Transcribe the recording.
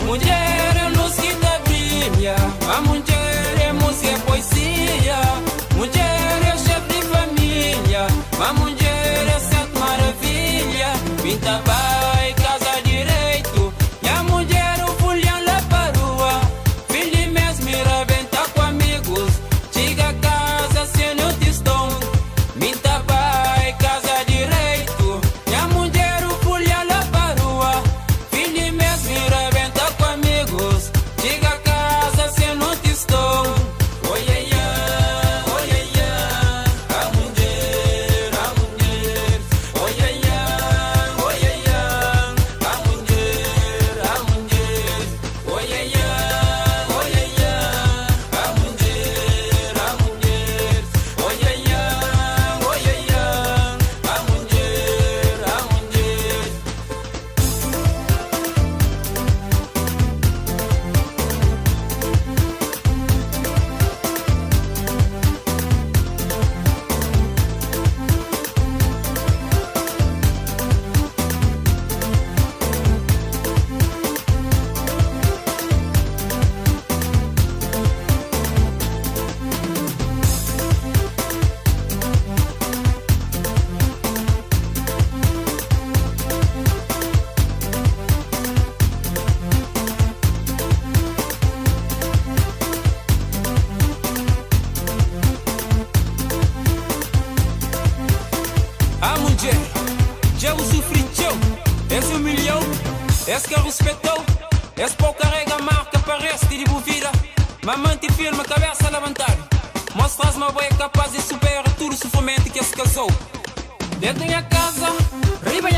Mulher é luz que te brilha, a mulher é música e poesia. Mulher é chefe de família, a mulher é sete maravilha. Pinta vai, casa direito, e a mulher o fulhão lá para rua. Filho mesmo mira bem tá com amigos, chega a casa sem o tistão. Pinta vai, casa direito, e a mulher o fulhão lá para rua. Filho mesmo mira bem tá com amigos, chega a casa sem o tistão. Oi, ai, ai, oi, ai, ai, a mulher, a mulher. Oi, ai, ai, oi, ai, ai, a mulher, a mulher. Oi, ai, ai, oi, ai, ai, a mulher, a mulher. Oi, ai, ai, oi, ai, ai, a mulher, a mulher. A mulher, já o sofreu, esse humilhou, esse que respeitou, esse pau carrega a marca, parece de bovira. Mamãe te firma, cabeça levantada, mostras uma boia capaz de superar tudo o sofrimento que se casou. Dentro da casa, riba